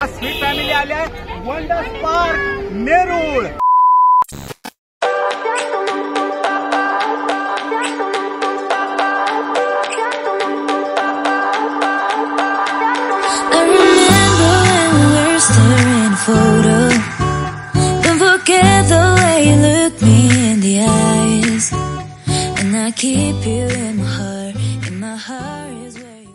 आज sweet family आले आहे wonder park Nerul. Photo. Don't forget the way you look me in the eyes, and I keep you in my heart. In my heart is where you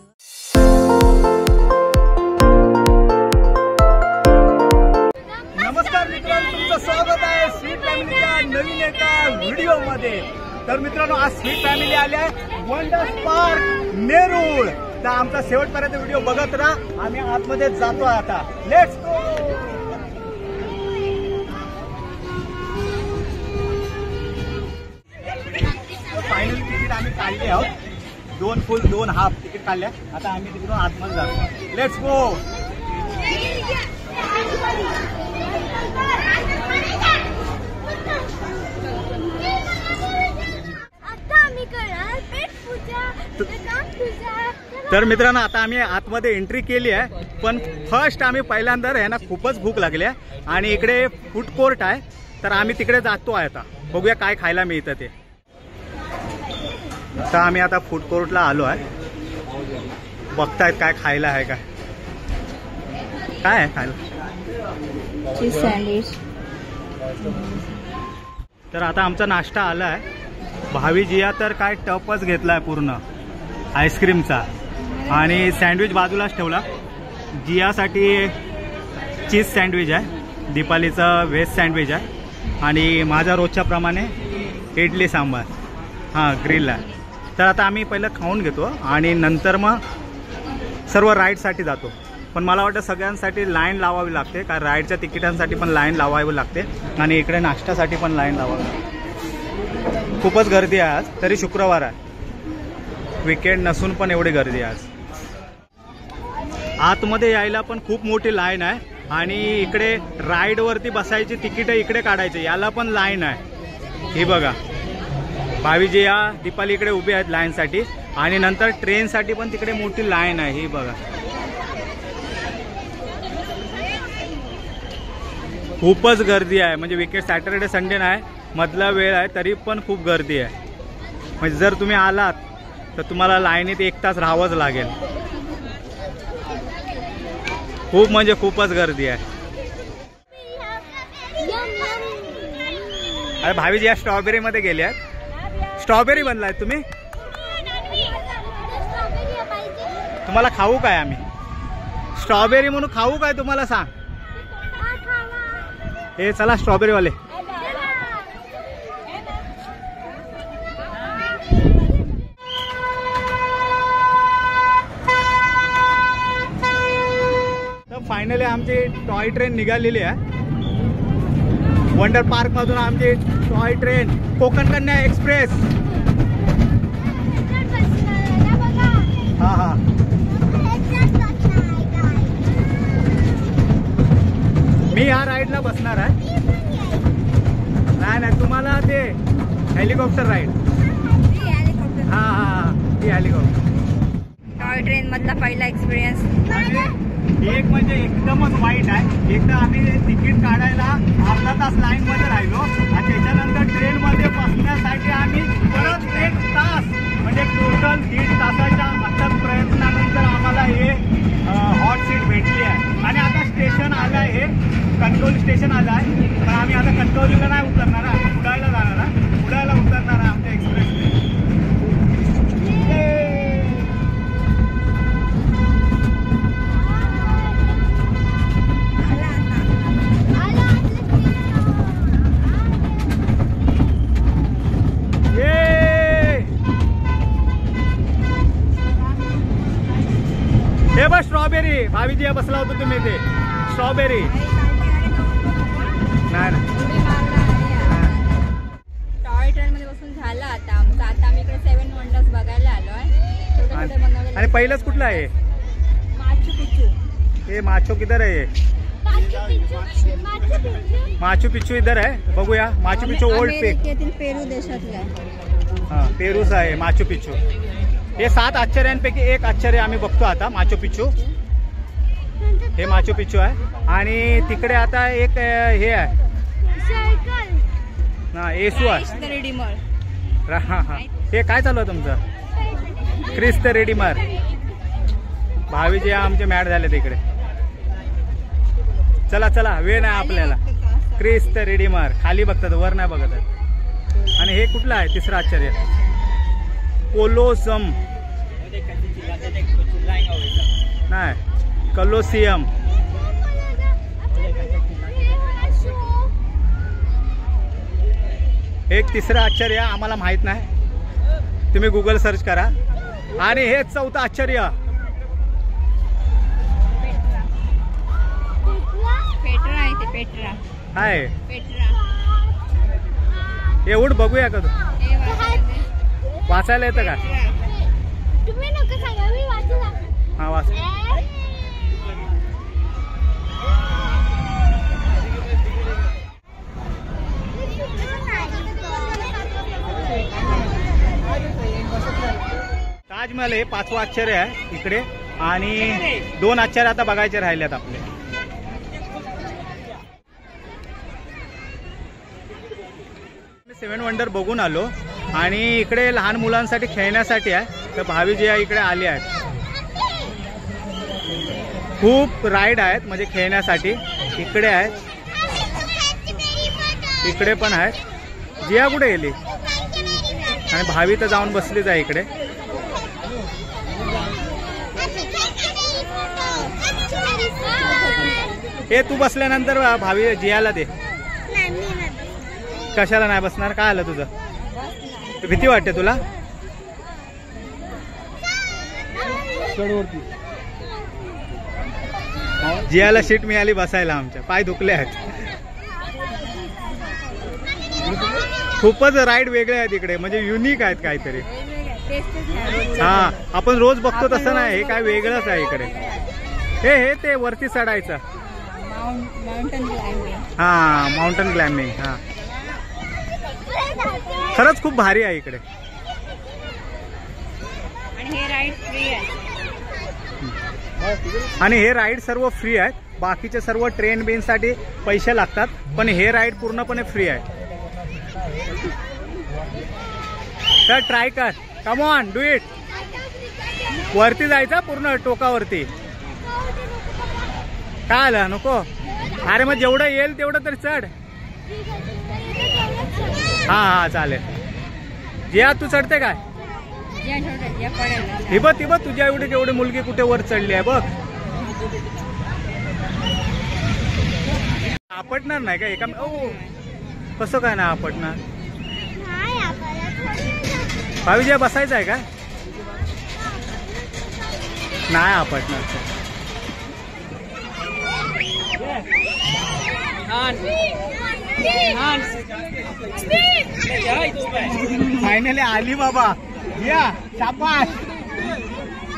नमस्कार मित्रांनो, तुमचं स्वागत आहे sweet फॅमिलीच्या नवीन एका video मध्ये। तर मित्रांनो, आज स्वीट फॅमिली आली आहे वंडर पार्क नेरूळ। तर आमचा शेवटपर्यंत व्हिडिओ बघत राहा, आम्ही आतमध्ये जातो आता। Let's go. फायनली तिकीट आम्ही काढले आहोत, 2 फुल 2 हाफ तिकीट काढल्या। आता आम्ही तिकडून आतमध्ये जातो। Let's go. तर मित्रांनो, आता आम्ही आतमध्ये एंट्री केली आहे, पण फर्स्ट आम्ही पहिल्यांदा आहे ना, खूपच भूक लागली आहे आणि इकडे फूड कोर्ट आहे, तर आम्ही तिकडे जातो आहे। आता बघूया काय खायला मिळतं ते। तर आम्ही आता फूड कोर्टला आलो आहे, बघतायत काय खायला आहे। काय आहे खायला? Cheese sandwich. तर आता आमचा नाश्ता आला आहे। भावी जिया तर काय टपच घेतलाय पूर्ण आईस्क्रीमचा, आणि सँडविच बाजूलाच ठेवला। जियासाठी चीज सँडविच आहे, दीपालीचं व्हेज सँडविच आहे, आणि माझा रोजच्या प्रमाणे इडली सांबार हां ग्रिल आहे। तर आता आम्ही पहिलं खाऊन घेतो आणि नंतर मग सर्व राईडसाठी जातो। पण मला वाटतं सगळ्यांसाठी लाईन लावावी लागते, कारण राईडच्या तिकिटांसाठी पण लाईन लावावी लागते, आणि इकडे नाश्त्यासाठी पण लाईन लावावी लागते। खूपच गर्दी आहे आज, तरी शुक्रवार आहे, विकेंड नसून पण एवढी गर्दी आहे आज। आतमध्ये यायला पण खूप मोठी लाईन आहे, आणि इकडे राईडवरती बसायची तिकीटं इकडे काढायचे, याला पण लाईन आहे। ही बघा, भावीजी या दीपाली इकडे उभी आहेत लाईनसाठी, आणि नंतर ट्रेनसाठी पण तिकडे मोठी लाईन आहे। ही बघा, खूपच गर्दी आहे, म्हणजे विकेंड सॅटर्डे संडे नाही, मधला वेळ आहे, तरी पण खूप गर्दी आहे। म्हणजे जर तुम्ही आलात तर तुम्हाला लाईनीत 1 तास राहावंच लागेल। खूप म्हणजे खूपच गर्दी आहे। अरे भावीजी या स्ट्रॉबेरी मध्ये गेले आहेत, स्ट्रॉबेरी बनलाय तुम्ही? तुम्हाला खाऊ काय आम्ही? स्ट्रॉबेरी म्हणून खाऊ काय तुम्हाला? सांग। हे चला स्ट्रॉबेरी वाले। तर फायनली आमची टॉय ट्रेन निघालेली आहे वंडर पार्क मधून। आमची toy train Konkan Kanya express. हा हा, मी या राईडला बसणार आहे। नाही, तुम्हाला ते हेलिकॉप्टर राईड। हा हा, ती हेलिकॉप्टर। टॉय ट्रेन मधला पहिला एक्सपिरियन्स एक म्हणजे एकदमच वाईट आहे। एकदा आम्ही तिकीट काढायला अर्धा तास लाईन मध्ये राहिलो, आणि त्याच्यानंतर ट्रेन मध्ये बसण्यासाठी आम्ही परत 1 तास, म्हणजे टोटल 1.5 तासाच्या अथक प्रयत्नानंतर आम्हाला हे हॉट सीट भेटली आहे। आणि आता स्टेशन आलं आहे, हे कणकवली स्टेशन आलं आहे, पण आम्ही आता कणकवलीला नाही उतरणार, आम्ही कुडाळला जाणार आहे, कुडाळला उतरणार आहे आमच्या एक्सप्रेस। हे बघ स्ट्रॉबेरी, भावीजी बसला होतो तुम्ही, ते स्ट्रॉबेरी नाही। टॉय ट्रेन मध्ये बसून झाला आता आमचा। आता आम्ही इकडे 7 वंडर्स बघायला आलोय। आणि पहिलंच कुठलं आहे? Machu Picchu. हे माचो किधर आहे? माचू पिच्चू इधर आहे, बघूया। माचू पिच्चू ओल्ड पेरू देशातला, हा पेरूस आहे माचू पिच्चू। हे 7 आश्चर्यांपैकी एक आश्चर्य आम्ही बघतो आता, माचू पिच्चू। हे माचू पिच्चू आहे आणि तिकडे आता एक हे आहे ना येसू आहे. रिडीमर. हा हा हे काय चालू आहे तुमचं? ख्रिस्त रिडीमर. भावी जे आमचे मॅट झाले तिकडे. चला चला वेळ नाही आपल्याला. ख्रिस्त रिडीमर खाली बघतात वर नाही बघत. आणि हे कुठलं आहे तिसरं आश्चर्य? कोलोसम नाही कलोसियम. एक तिसरं आश्चर्य आम्हाला माहित नाही, तुम्ही गुगल सर्च करा. आणि हे चौथं आश्चर्य पेट्रा आहे ते. पेट्रा काय? पेट्रा. एवढं बघूया का तू? वाचायला येतं का? तुम्ही नको सांगा, मी वाचू. हा वाच. ताजमहल हे 5वं आश्चर्य आहे इकडे. आणि 2 आश्चर्य आता बघायचे राहिलेत आपले. सेवन वंडर बघून आलो आणि इकडे लहान मुलांसाठी खेळण्यासाठी आहे. तर भावी जे आहे इकडे आले आहेत. खूप राईड आहेत म्हणजे खेळण्यासाठी. इकडे आहेत, इकडे पण आहेत. जिया कुठे गेली? आणि भावी तर जाऊन बसलीच आहे इकडे. हे तू बसल्यानंतर भावी जियाला दे. कशाला नाही बसणार? काय आलं तुझं? भीती वाटते तुला? जियाला सीट मिळाली बसायला. आमच्या पाय दुखले आहेत. खूपच राईड वेगळे आहेत इकडे म्हणजे युनिक आहेत काहीतरी. हा आपण रोज बघतो तसं नाही, हे काय वेगळंच आहे इकडे. हे ते वरती चढायचं. Mountain climbing. हा माउंटन क्लाइम्बिंग. हा खरंच खूप भारी आहे इकडे. आणि हे राईड फ्री आहे. आणि हे राईड सर्व फ्री आहेत. बाकीचे सर्व ट्रेन बिन साठी पैसे लागतात, पण हे राईड पूर्णपणे फ्री आहे. तर ट्राय कर. Come on do it. वरती जायचं पूर्ण टोकावरती. काय आलं नको? अरे मग जेवढं येईल तेवढं तरी चढ. हा हा चालेल. जिया तू चढते काय? ही बघ ती बघ तुझ्या एवढी तेवढी मुलगी कुठे वर चढली आहे बघ. आपटणार नाही का एका? ओ कसं काय ना आपटणार? भावी जिया बसायचं आहे का? नाही आपटणार. फायनली आली बाबा. या शाबास.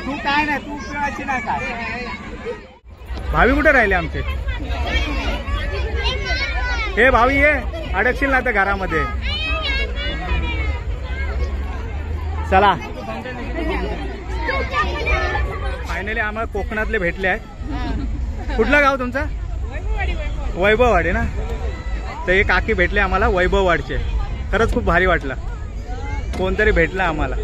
तू काय नाही, तू खेळायची नाही काय. भावी कुठे राहिले आमचे? हे भावी ये अडकशील ना त्या घरामध्ये. चला फायनली आम्हाला कोकणातले भेटले आहेत. कुठलं गाव तुमचं? वैभववाडी ना. तर हे काकी भेटले आम्हाला वैभववाडचे. खरंच खूप भारी वाटलं. कोणतरी भेटलं आम्हाला.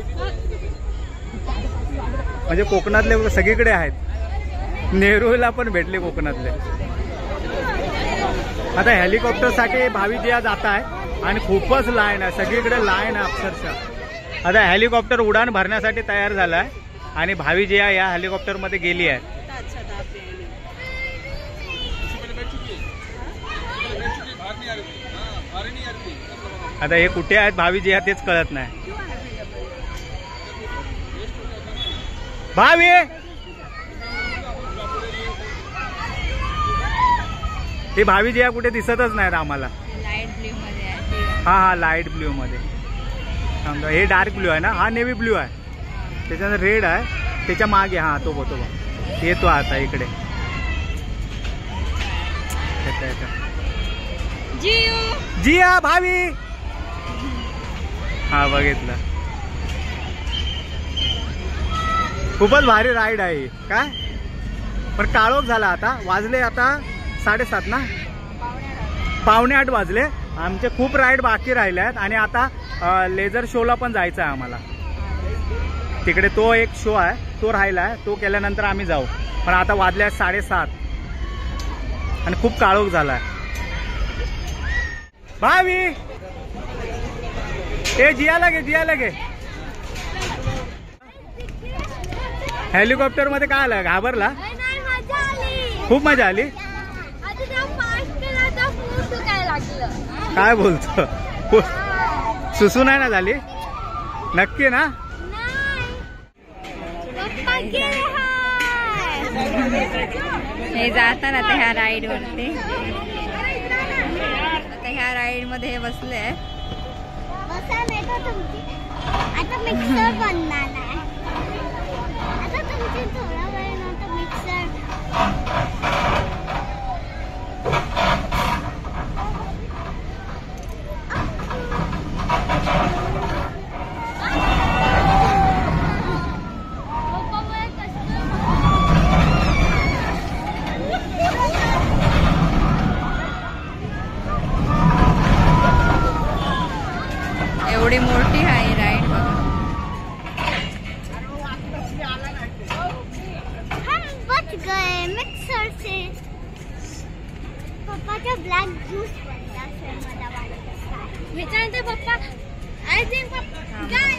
म्हणजे कोकणातले सगळीकडे आहेत. नेरूळला पण भेटले कोकणातले. आता हेलिकॉप्टरसाठी भावी जिया जात आहे आणि खूपच लाईन आहे. सगळीकडे लाईन आहे अक्षरशः. आता हेलिकॉप्टर उडान भरण्यासाठी तयार झाला आहे आणि भावी जिया या हेलिकॉप्टरमध्ये गेली आहे. आता हे कुठे आहेत भावी जिया तेच कळत नाही. भावी ही भावी जिया कुठे दिसतच नाहीत आम्हाला. लाईट ब्ल्यू मध्ये आहे. हा हा लाईट ब्ल्यू मध्ये. समजा हे डार्क ब्ल्यू आहे ना. हा नेव्ही ब्ल्यू आहे. त्याच्यानंतर रेड आहे. त्याच्या मागे हा तो बघ येतो आता इकडे. जिया भावी. हा बघितलं. खूपच भारी राईड आहे काय. पण काळोख झाला आता. वाजले आता 7:30 ना, 7:45 वाजले. आमचे खूप राईड बाकी राहिले आहेत आणि आता लेझर शोला पण जायचं आहे आम्हाला. तिकडे तो एक शो आहे तो राहिला आहे, तो केल्यानंतर आम्ही जाऊ. पण आता वाजले आहेत 7:30 आणि खूप काळोख झाला आहे. भावी ते जियाला घे. हेलिकॉप्टर मध्ये काय आलं, घाबरला? खूप मजा आली. काय बोलतो, सुसू नाही ना झाली? नक्की ना? हे जातात आता ह्या राईड वरती. आता ह्या राईड मध्ये हे बसले. आता मिक्सर बनणार आहे. आता तुमची थोडा वेळ नव्हतं मिक्सर. एवढी मोठी आहे राईड बघा. हम बच गए मिक्सर से. पप्पाचा ब्लॅक ज्यूस बनला असेल मला वाटतं. विचारते पप्पा. आय थिंक काय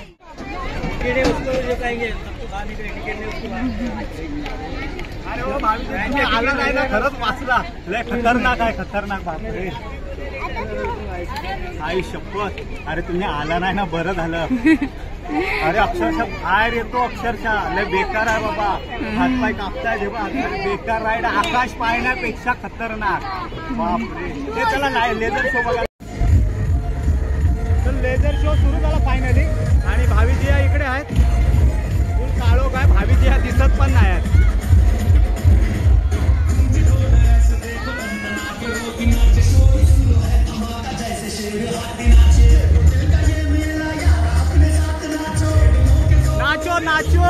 आला नाही ना, खरंच वाचला. लय खतरनाक आहे, खतरनाक. बापरे आई शपथ. अरे तुम्ही आला नाही ना, बरं झालं. अरे अक्षरशः बाहेर येतो, अक्षरशः लय बेकार आहे बाबा. हातपाय कापताय जेव्हा, बेकार राईड. आकाश पाहण्यापेक्षा खतरनाक. बापरे. ते चला लेझर शो बघा. तर लेझर शो सुरू झाला फायनली आणि भावीजी इकडे आहेत. फुल काळोख आहे, भावीजी दिसत पण नाही आहेत. Nacho nacho.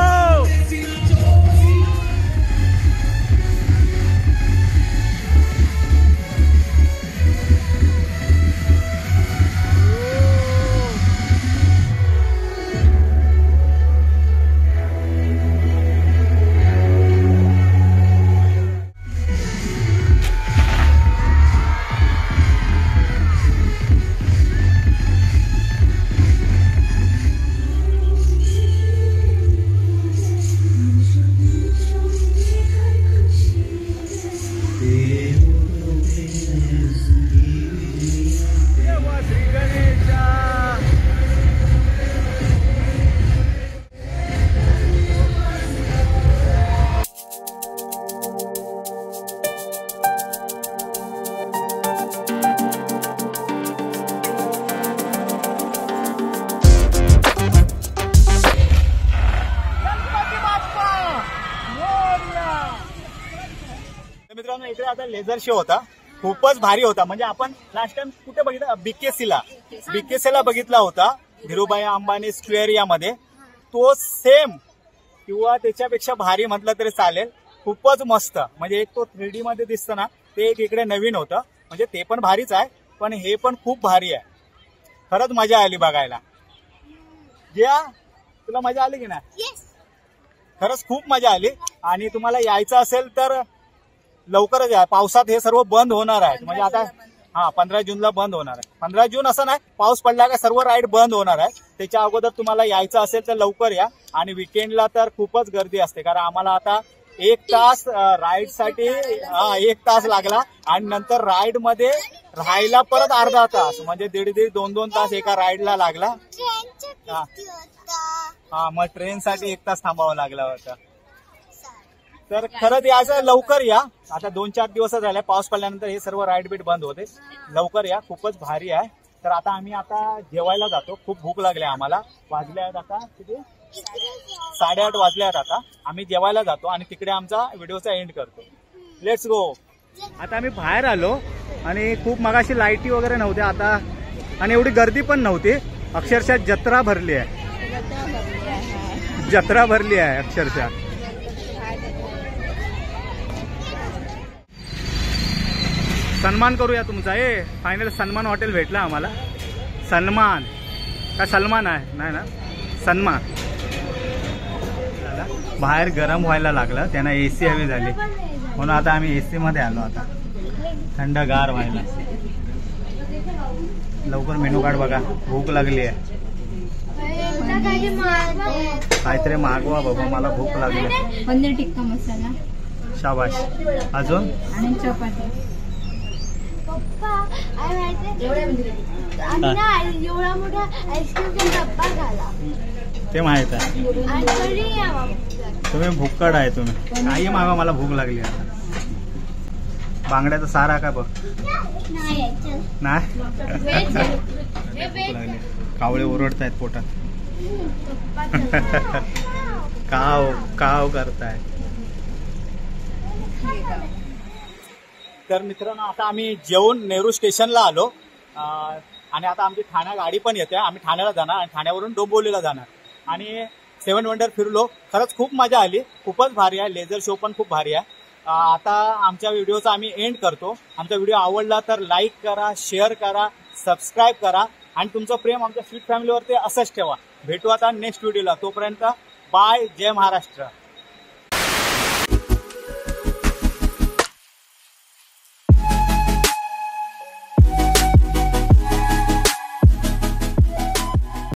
मित्रांनो इकडे आता लेझर शो होता, खूपच भारी होता. म्हणजे आपण लास्ट टाइम कुठे बघितला, बीकेसीला बघितला होता, धीरूभाई अंबानी स्क्वेअर यामध्ये. तो सेम किंवा त्याच्यापेक्षा भारी म्हटलं तरी चालेल. खूपच मस्त. म्हणजे एक तो 3D मध्ये दिसतं ना, ते एक इकडे नवीन होतं. म्हणजे ते पण भारीच आहे, पण हे पण खूप भारी आहे. खरंच मजा आली बघायला. जिया तुला मजा आली की नाही? खरंच खूप मजा आली. आणि तुम्हाला यायचं असेल तर लवकरच या. पावसात हे सर्व बंद होणार आहे. म्हणजे आता 15 जूनला बंद होणार आहे. 15 जून असं नाही, पाऊस पडला का सर्व राईड बंद होणार आहे. त्याच्या अगोदर तुम्हाला यायचं असेल तर लवकर या. आणि विकेंडला तर खूपच गर्दी असते, कारण आम्हाला आता 1 तास राईडसाठी 1 तास लागला. आणि नंतर राईड मध्ये राहायला परत अर्धा तास, म्हणजे 1.5-2 तास एका राईडला लागला. मग ट्रेनसाठी 1 तास थांबावं लागला होता. तर खरंच यायचं लवकर या. आता 2-4 दिवस झाले, पाऊस पडल्यानंतर हे सर्व राईड बीट बंद होते. लवकर या, खूपच भारी आहे. तर आता आम्ही जेवायला जातो. खूप भूक लागली आम्हाला. वाजले आहेत आता किती, 8:30 वाजले आहेत. आता आम्ही जेवायला जातो आणि तिकडे आमचा व्हिडिओचा एंड करतो. Let's go. आता आम्ही बाहेर आलो आणि खूप मगाशी लाईटी वगैरे नव्हत्या आता, आणि एवढी गर्दी पण नव्हती. अक्षरशः जत्रा भरली आहे अक्षरशः. सन्मान करूया तुमचा. फायनल सन्मान हॉटेल भेटलं आम्हाला. सन्मान का सलमान आहे नाही ना, सन्मान. बाहेर गरम व्हायला लागलं, त्यांना AC हवी झाली म्हणून आता आम्ही AC मध्ये आलो. आता थंडगार व्हायला. लवकर मेनू कार्ड बघा, भूक लागली आहे. काहीतरी मागवा बाबा, मला भूक लागली. पनीर टिक्का मसाला, शाबाश. अजून आणि चपाती. एवढा मोठा आईस्क्रीमचा डब्बा झाला ते माहित आहे. तुम्ही भुक्कड आहे. तुम्ही काही मागा, मला भूक लागली आता. बांगड्याचा सारा काय बघ नाही. कावळे ओरडतायत पोटात. काव काव करताय. तर मित्रांनो, आता आम्ही जेवून नेहरू स्टेशनला आलो आणि आता आमची ठाणा गाडी पण येते. आम्ही ठाण्याला जाणार आणि ठाण्यावरून डोंबिवलीला जाणार आणि 7 वंडर फिरलो. खरंच खूप मजा आली, खूपच भारी आहे. लेझर शो पण खूप भारी आहे. आता आमच्या व्हिडिओचा आम्ही एंड करतो. आमचा व्हिडिओ आवडला तर लाईक करा, शेअर करा, सबस्क्राईब करा आणि तुमचं प्रेम आमच्या स्वीट फॅमिलीवरती असंच ठेवा. भेटू आता नेक्स्ट व्हिडिओला. तोपर्यंत बाय. जय महाराष्ट्र.